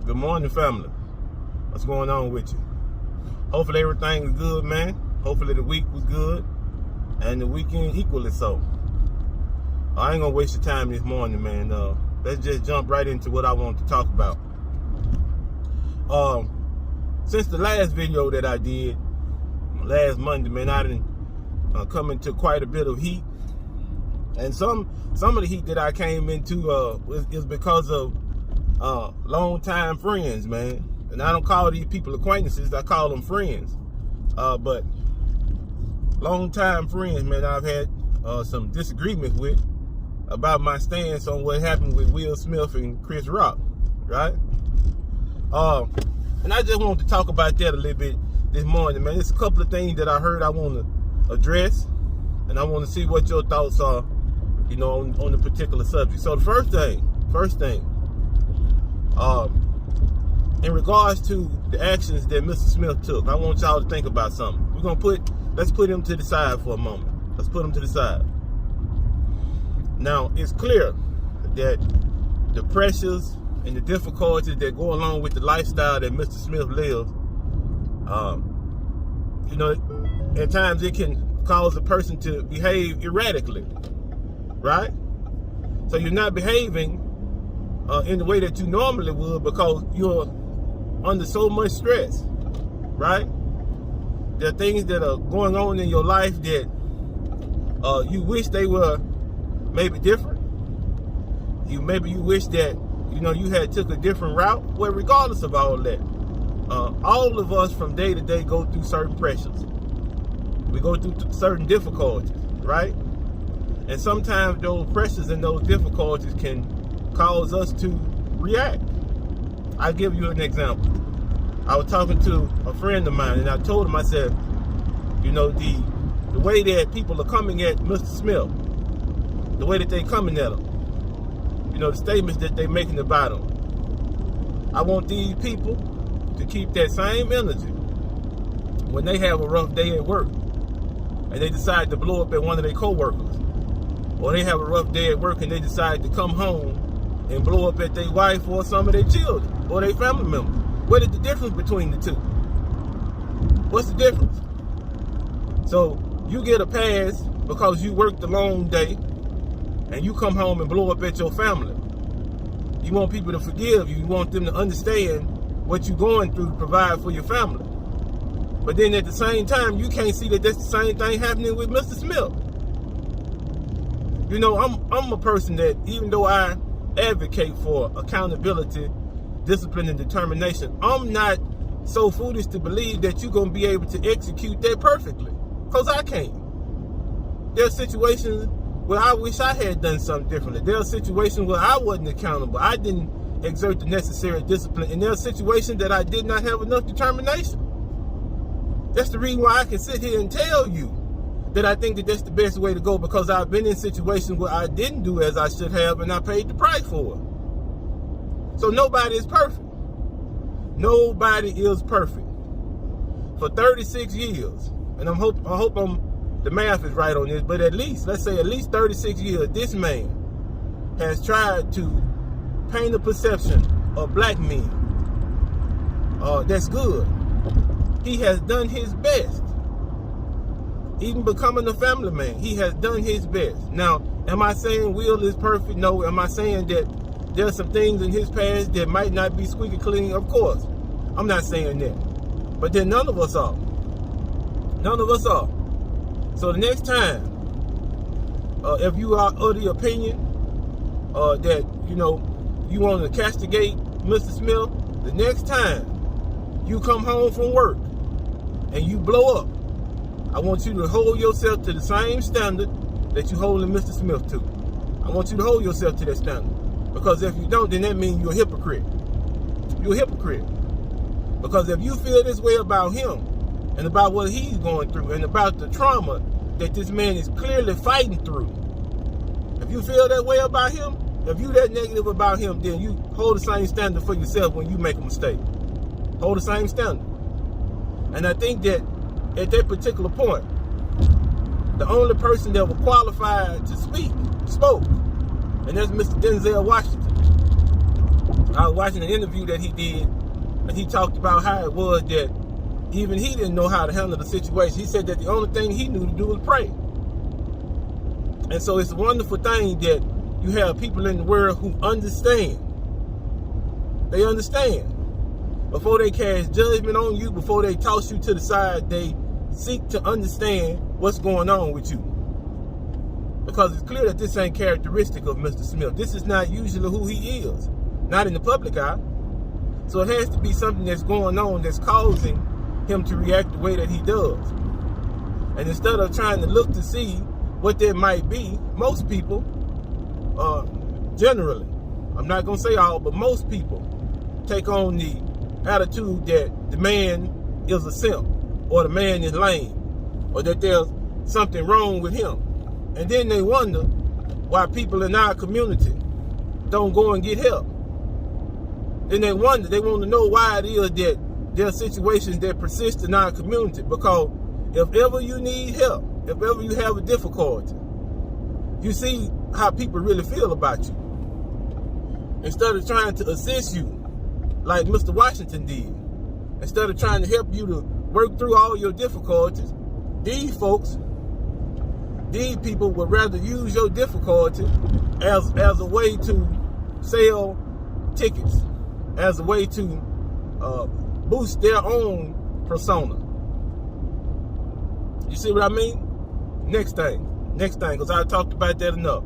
Good morning, family. What's going on with you? Hopefully everything is good, man. Hopefully the week was good and the weekend equally so. I ain't gonna waste your time this morning, man. Let's just jump right into what I want to talk about. Since the last video that I did last Monday, man, I done come into quite a bit of heat. And some of the heat that I came into is because of long-time friends, man. And I don't call these people acquaintances, I call them friends. But long-time friends, man, I've had some disagreements with about my stance on what happened with Will Smith and Chris Rock, right? And I just wanted to talk about that a little bit this morning, man. There's a couple of things that I heard I want to address, and I want to see what your thoughts are, you know, on the particular subject. So the first thing, in regards to the actions that Mr. Smith took, I want y'all to think about something. Let's put him to the side for a moment. Let's put him to the side. Now, it's clear that the pressures and the difficulties that go along with the lifestyle that Mr. Smith lives, you know, at times it can cause a person to behave erratically, right? So you're not behaving in the way that you normally would because you're under so much stress, right? There are things that are going on in your life that you wish they were maybe different. Maybe you wish that, you know, you had took a different route. Well, regardless of all that, all of us from day to day go through certain pressures. We go through certain difficulties, right? And sometimes those pressures and those difficulties can cause us to react. I'll give you an example. I was talking to a friend of mine, and I told him, I said, you know, the way that people are coming at Mr. Smith, the way that they coming at him, you know, the statements that they making about him, I want these people to keep that same energy when they have a rough day at work and they decide to blow up at one of their co-workers, or they have a rough day at work and they decide to come home and blow up at their wife or some of their children or their family members. What is the difference between the two? What's the difference? So you get a pass because you worked a long day and you come home and blow up at your family. You want people to forgive you. You want them to understand what you're going through to provide for your family. But then at the same time, you can't see that that's the same thing happening with Mr. Smith. You know, I'm a person that, even though I advocate for accountability, discipline, and determination, I'm not so foolish to believe that you're going to be able to execute that perfectly, because I can't. There are situations where I wish I had done something differently. There are situations where I wasn't accountable. I didn't exert the necessary discipline, and there are situations that I did not have enough determination. That's the reason why I can sit here and tell you that I think that that's the best way to go, because I've been in situations where I didn't do as I should have, and I paid the price for it. So nobody is perfect. Nobody is perfect. For 36 years, and I hope the math is right on this, but let's say at least 36 years, this man has tried to paint a perception of black men that's good. He has done his best. Even becoming a family man, he has done his best. Now, am I saying Will is perfect? No. Am I saying that there are some things in his past that might not be squeaky clean? Of course. I'm not saying that. But then none of us are. None of us are. So the next time, if you are of the opinion that, you know, you want to castigate Mr. Smith, the next time you come home from work and you blow up, I want you to hold yourself to the same standard that you're holding Mr. Smith to. I want you to hold yourself to that standard. Because if you don't, then that means you're a hypocrite. You're a hypocrite. Because if you feel this way about him, and about what he's going through, and about the trauma that this man is clearly fighting through, if you feel that way about him, if you that negative about him, then you hold the same standard for yourself when you make a mistake. Hold the same standard. And I think that at that particular point, the only person that was qualified to speak spoke, and that's Mr. Denzel Washington. I was watching an interview that he did, and he talked about how it was that even he didn't know how to handle the situation. He said that the only thing he knew to do was pray. And so it's a wonderful thing that you have people in the world who understand. They understand. Before they cast judgment on you, before they toss you to the side, they seek to understand what's going on with you. Because it's clear that this ain't characteristic of Mr. Smith. This is not usually who he is. Not in the public eye. So it has to be something that's going on that's causing him to react the way that he does. And instead of trying to look to see what there might be, most people, generally, I'm not going to say all, but most people take on the attitude that the man is a simp, or the man is lame, or that there's something wrong with him. And then they wonder why people in our community don't go and get help. Then they wonder, they want to know why it is that there are situations that persist in our community. Because if ever you need help, if ever you have a difficulty, you see how people really feel about you. Instead of trying to assist you, like Mr. Washington did, instead of trying to help you to work through all your difficulties, these folks, these people would rather use your difficulty as a way to sell tickets, as a way to boost their own persona. You see what I mean? Next thing, because I talked about that enough.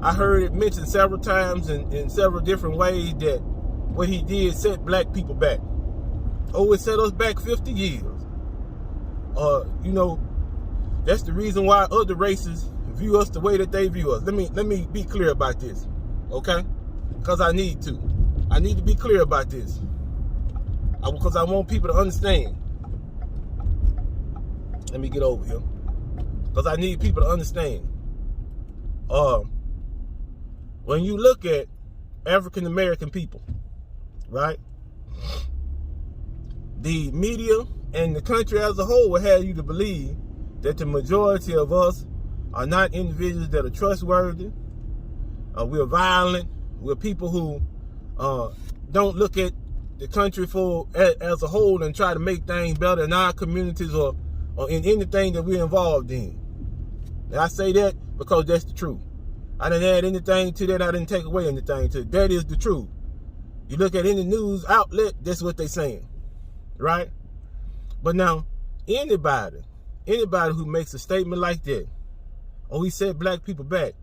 I heard it mentioned several times in several different ways that what he did set black people back. Oh, it set us back 50 years. You know, that's the reason why other races view us the way that they view us. Let me be clear about this, okay? Because I need to. I need to be clear about this. Because I want people to understand. Let me get over here. Because I need people to understand. When you look at African American people, right? The media and the country as a whole will have you to believe that the majority of us are not individuals that are trustworthy. We're violent. We're people who don't look at the country as a whole and try to make things better in our communities or in anything that we're involved in. And I say that because that's the truth. I didn't add anything to that. I didn't take away anything to it. That is the truth. You look at any news outlet, that's what they're saying, right? But now, anybody who makes a statement like that, or he set black people back,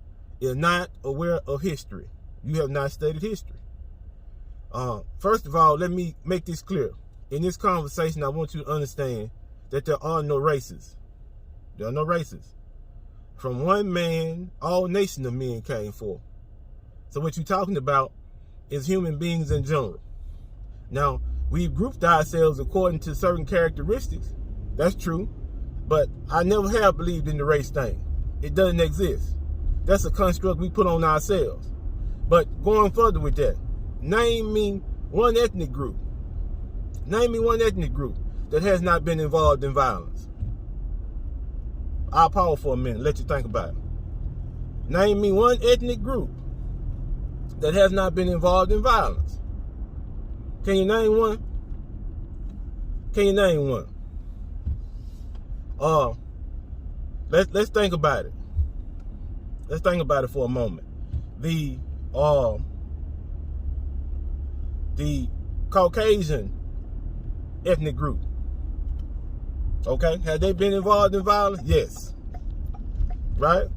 is not aware of history. You have not studied history. First of all, let me make this clear. In this conversation, I want you to understand that there are no races. There are no races. From one man, all nation of men came forth. So what you're talking about is human beings in general. Now, we've grouped ourselves according to certain characteristics. That's true. But I never have believed in the race thing. It doesn't exist. That's a construct we put on ourselves. But going further with that, name me one ethnic group. Name me one ethnic group that has not been involved in violence. I'll pause for a minute, let you think about it. Name me one ethnic group that has not been involved in violence. Can you name one? Can you name one? Let's think about it. Let's think about it for a moment. The Caucasian ethnic group. Okay, have they been involved in violence? Yes. Right?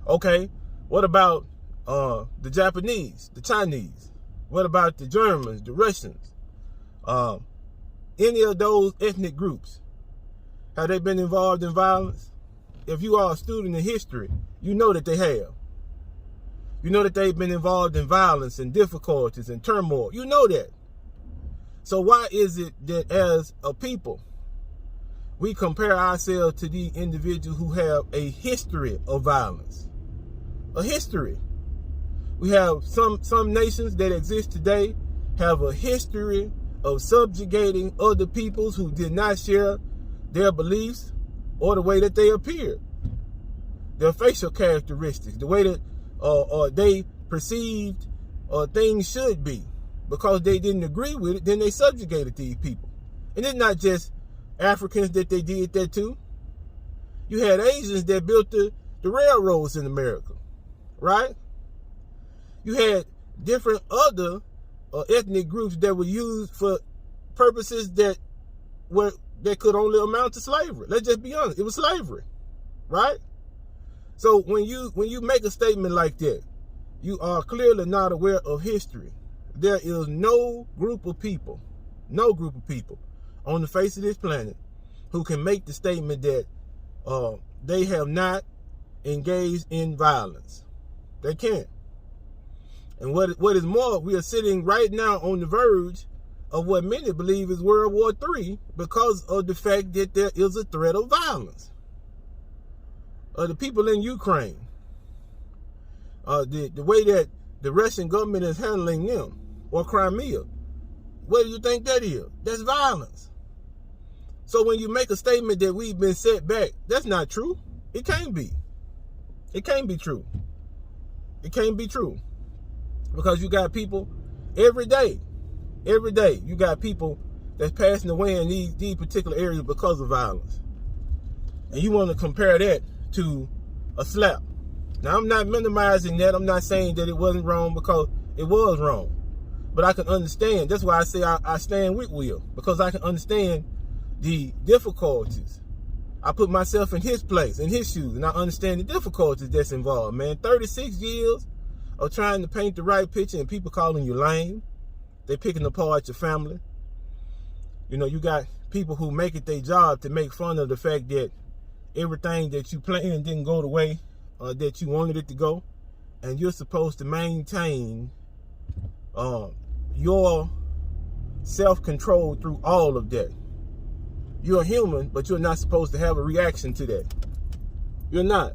Okay, what about the Japanese, the Chinese? What about the Germans, the Russians? Any of those ethnic groups, have they been involved in violence? If you are a student in history, you know that they have. You know that they've been involved in violence and difficulties and turmoil. You know that. So why is it that as a people, we compare ourselves to the individuals who have a history of violence? A history. We have some nations that exist today have a history of subjugating other peoples who did not share their beliefs or the way that they appeared. Their facial characteristics, the way that they perceived things should be. Because they didn't agree with it, then they subjugated these people. And it's not just Africans that they did that to. You had Asians that built the railroads in America, right? You had different other ethnic groups that were used for purposes that could only amount to slavery. Let's just be honest. It was slavery, right? So when you make a statement like that, you are clearly not aware of history. There is no group of people on the face of this planet who can make the statement that they have not engaged in violence. They can't. And what is more, we are sitting right now on the verge of what many believe is World War III because of the fact that there is a threat of violence. The people in Ukraine, the way that the Russian government is handling them, or Crimea, what do you think that is? That's violence. So when you make a statement that we've been set back, that's not true. It can't be. It can't be true. It can't be true. Because you got people every day, you got people that's passing away in these particular areas because of violence. And you want to compare that to a slap. Now, I'm not minimizing that. I'm not saying that it wasn't wrong, because it was wrong. But I can understand. That's why I say I stand with Will, because I can understand the difficulties. I put myself in his place, in his shoes, and I understand the difficulties that's involved, man. 36 years of trying to paint the right picture and people calling you lame. They picking apart your family. You know, you got people who make it their job to make fun of the fact that everything that you planned didn't go the way that you wanted it to go. And you're supposed to maintain your self-control through all of that. You're human, but you're not supposed to have a reaction to that. You're not.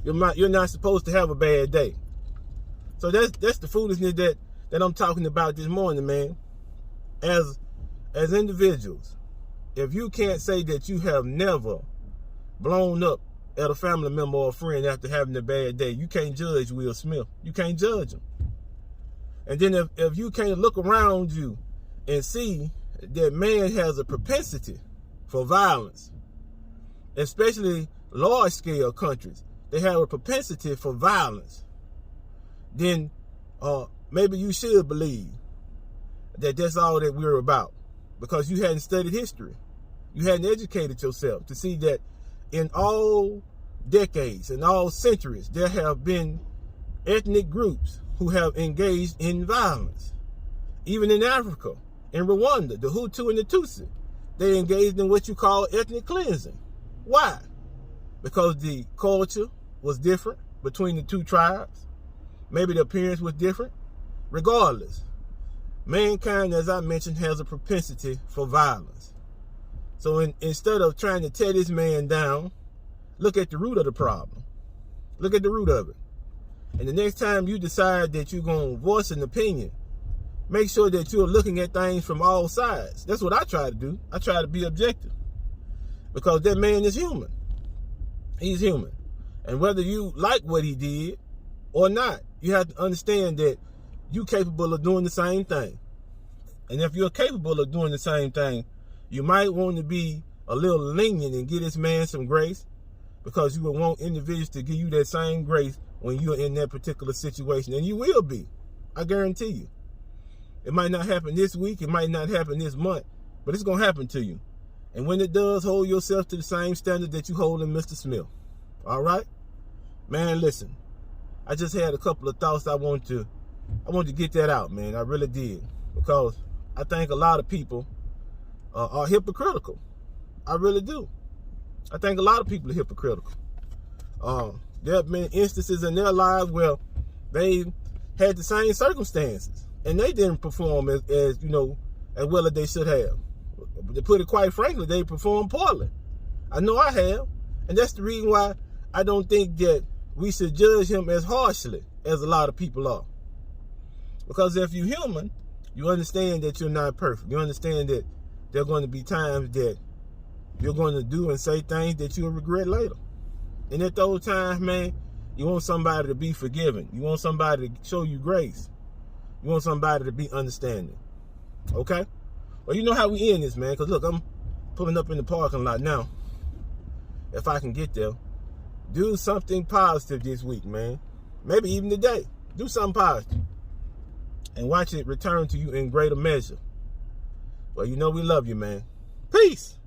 You're not supposed to have a bad day. So that's the foolishness that I'm talking about this morning, man. As individuals, if you can't say that you have never blown up at a family member or a friend after having a bad day, you can't judge Will Smith. You can't judge him. And then if you can't look around you and see that man has a propensity for violence, especially large-scale countries, they have a propensity for violence, then maybe you should believe that that's all that we're about, because you hadn't studied history. You hadn't educated yourself to see that in all decades, in all centuries, there have been ethnic groups who have engaged in violence. Even in Africa, in Rwanda, the Hutu and the Tutsi, they engaged in what you call ethnic cleansing. Why? Because the culture was different between the two tribes. Maybe the appearance was different. Regardless, mankind, as I mentioned, has a propensity for violence. So instead of trying to tear this man down, look at the root of the problem. Look at the root of it. And the next time you decide that you're going to voice an opinion, make sure that you're looking at things from all sides. That's what I try to do. I try to be objective. Because that man is human. He's human. And whether you like what he did or not, you have to understand that you're capable of doing the same thing. And if you're capable of doing the same thing, you might want to be a little lenient and give this man some grace, because you will want individuals to give you that same grace when you're in that particular situation. And you will be. I guarantee you. It might not happen this week. It might not happen this month. But it's going to happen to you. And when it does, hold yourself to the same standard that you hold in Mr. Smith. All right? Man, listen. I just had a couple of thoughts I want to get that out, man. I really did. Because I think a lot of people are hypocritical. I really do. I think a lot of people are hypocritical. There have been instances in their lives where they had the same circumstances and they didn't perform as well as they should have. To put it quite frankly, they performed poorly. I know I have. And that's the reason why I don't think that we should judge him as harshly as a lot of people are. Because if you're human, you understand that you're not perfect. You understand that there are going to be times that you're going to do and say things that you'll regret later. And at those times, man, you want somebody to be forgiving. You want somebody to show you grace. You want somebody to be understanding. Okay? Well, you know how we end this, man. Because, look, I'm pulling up in the parking lot now. If I can get there. Do something positive this week, man. Maybe even today. Do something positive. And watch it return to you in greater measure. Well, you know we love you, man. Peace.